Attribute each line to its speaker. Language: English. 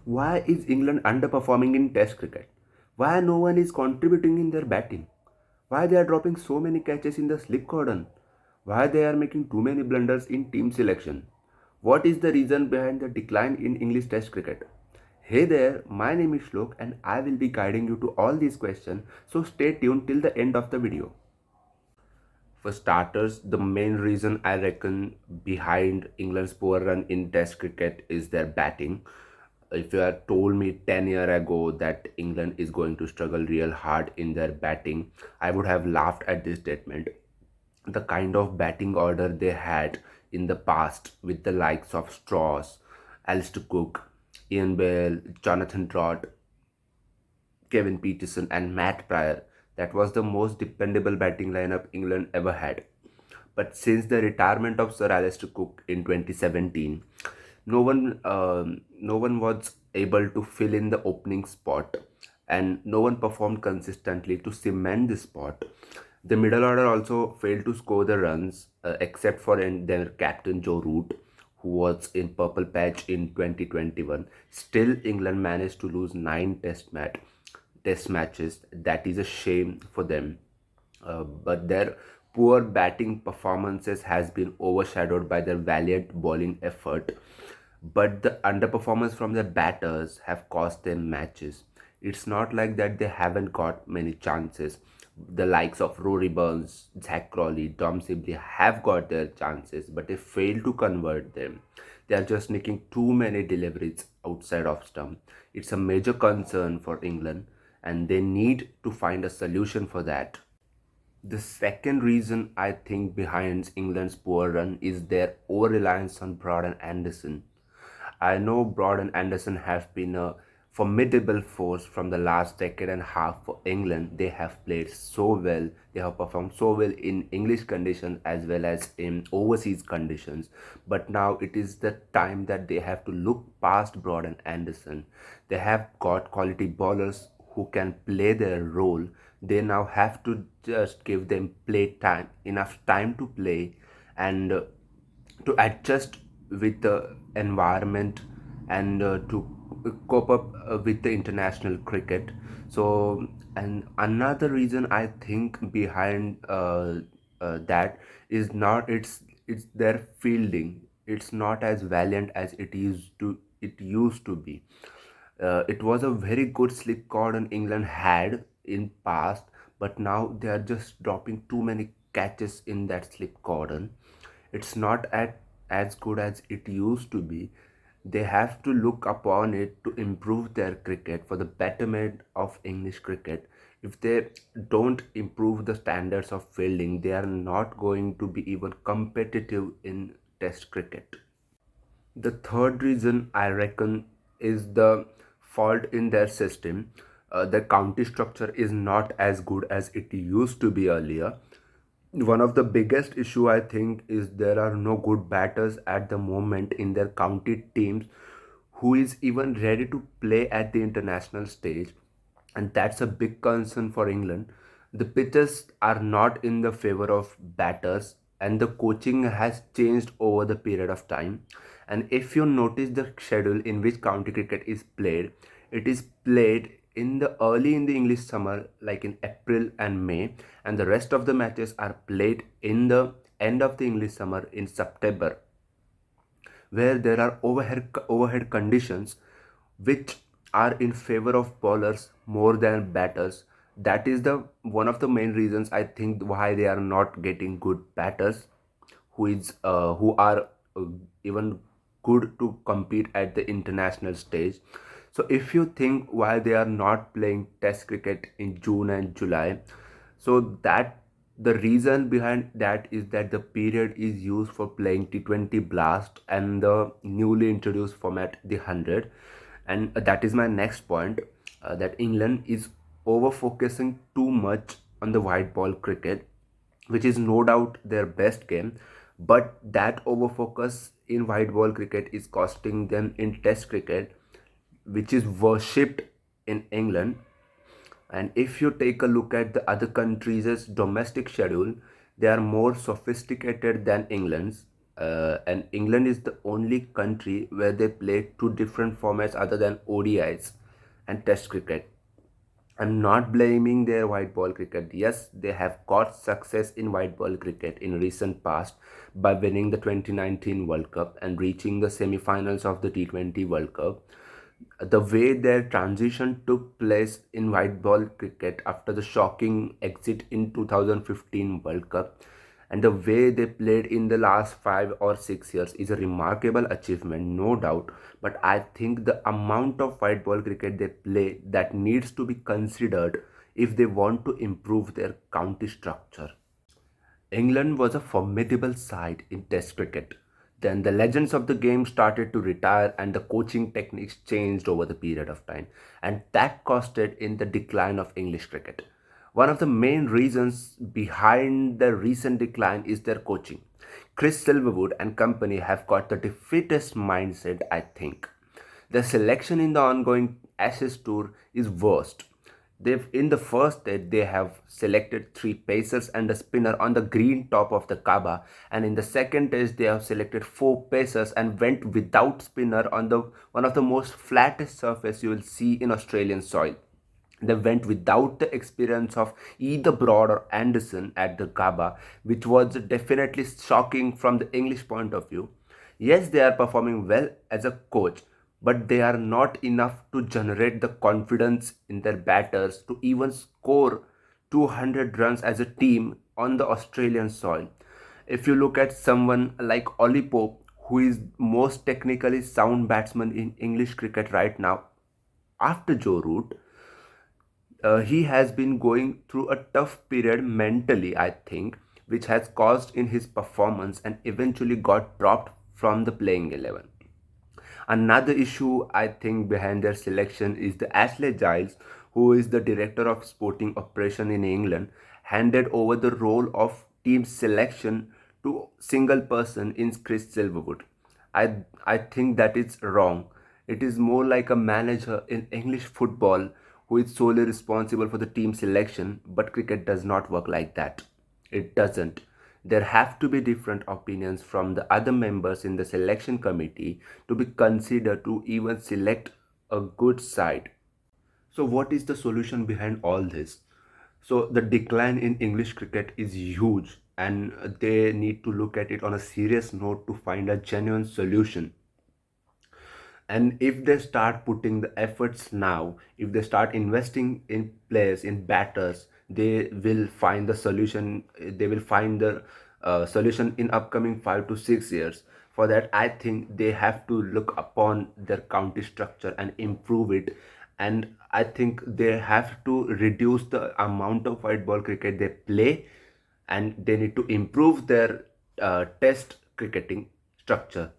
Speaker 1: Why is England underperforming in Test cricket? Why no one is contributing in their batting? Why they are dropping so many catches in the slip cordon? Why they are making too many blunders in team selection? What is the reason behind the decline in English Test cricket? Hey there, my name is Shlok and I will be guiding you to all these questions, so stay tuned till the end of the video. For starters, the main reason I reckon behind England's poor run in Test cricket is their batting. If you had told me 10 years ago that England is going to struggle real hard in their batting, I would have laughed at this statement. The kind of batting order they had in the past with the likes of Strauss, Alistair Cook, Ian Bell, Jonathan Trott, Kevin Peterson, and Matt Pryor. That was the most dependable batting lineup England ever had. But since the retirement of Sir Alistair Cook in 2017, no one was able to fill in the opening spot, and no one performed consistently to cement the spot. The middle order also failed to score the runs, except for their captain Joe Root, who was in purple patch in 2021. Still, England managed to lose 9 test matches. That is a shame for them. But their poor batting performances has been overshadowed by their valiant bowling effort. But the underperformance from their batters have cost them matches. It's not like that they haven't got many chances. The likes of Rory Burns, Zach Crawley, Dom Sibley have got their chances, but they fail to convert them. They are just making too many deliveries outside of stump. It's a major concern for England, and they need to find a solution for that. The second reason I think behind England's poor run is their over reliance on Broad and Anderson. I know Broad and Anderson have been a formidable force from the last decade and a half for England. They have played so well, they have performed so well in English conditions as well as in overseas conditions. But now it is the time that they have to look past Broad and Anderson. They have got quality bowlers who can play their role. They now have to just give them play time, enough time to play, and to adjust with the environment, and to cope up with the international cricket. So, and another reason I think behind that is not it's their fielding. It's not as valiant as it used to be. It was a very good slip cordon England had in past, but now they are just dropping too many catches in that slip cordon. It's not as good as it used to be. They have to look upon it to improve their cricket for the betterment of English cricket. If they don't improve the standards of fielding, they are not going to be even competitive in Test cricket. The third reason I reckon is the fault in their system. The county structure is not as good as it used to be earlier. One of the biggest issue I think is there are no good batters at the moment in their county teams who is even ready to play at the international stage, and that's a big concern for England. The pitches are not in the favor of batters, and the coaching has changed over the period of time. And if you notice the schedule in which county cricket is played, it is played in the early in the English summer, like in April and May, and the rest of the matches are played in the end of the English summer in September, where there are overhead conditions which are in favor of bowlers more than batters. That is the one of the main reasons I think why they are not getting good batters who are uh, even good to compete at the international stage. So if you think why they are not playing Test cricket in June and July, so that the reason behind that is that the period is used for playing T20 Blast and the newly introduced format, the 100. And that is my next point, that England is over focusing too much on the white ball cricket, which is no doubt their best game. But that over focus in white ball cricket is costing them in Test cricket, which is worshipped in England. And if you take a look at the other countries' domestic schedule, they are more sophisticated than England's. and England is the only country where they play two different formats other than ODIs and Test cricket. I'm not blaming their white ball cricket. Yes, they have got success in white ball cricket in recent past by winning the 2019 World Cup and reaching the semi-finals of the T20 World Cup. The way their transition took place in white ball cricket after the shocking exit in 2015 World Cup and the way they played in the last 5 or 6 years is a remarkable achievement, no doubt. But I think the amount of white ball cricket they play that needs to be considered if they want to improve their county structure. England was a formidable side in Test cricket. Then the legends of the game started to retire and the coaching techniques changed over the period of time, and that costed in the decline of English cricket. One of the main reasons behind the recent decline is their coaching. Chris Silverwood and company have got the defeatist mindset, I think. The selection in the ongoing Ashes tour is worst. They've in the first test they have selected three pacers and a spinner on the green top of the Kaaba, and in the second test they have selected four pacers and went without spinner on the one of the most flattest surface you will see in Australian soil. They went without the experience of either Broad or Anderson at the Kaaba, which was definitely shocking from the English point of view. Yes, they are performing well as a coach, but they are not enough to generate the confidence in their batters to even score 200 runs as a team on the Australian soil. If you look at someone like Ollie Pope, who is most technically sound batsman in English cricket right now after Joe Root, he has been going through a tough period mentally, I think, which has caused in his performance and eventually got dropped from the playing 11. Another issue I think behind their selection is the Ashley Giles, who is the director of sporting operation in England, handed over the role of team selection to single person in Chris Silverwood. I think that is wrong. It is more like a manager in English football who is solely responsible for the team selection, but cricket does not work like that. It doesn't. There have to be different opinions from the other members in the selection committee to be considered to even select a good side. So, what is the solution behind all this? So, the decline in English cricket is huge, and they need to look at it on a serious note to find a genuine solution. And if they start putting the efforts now, if they start investing in players, in batters, they will find the solution. They will find the solution in upcoming 5 to 6 years. For that, I think they have to look upon their county structure and improve it. And I think they have to reduce the amount of white ball cricket they play, and they need to improve their test cricketing structure.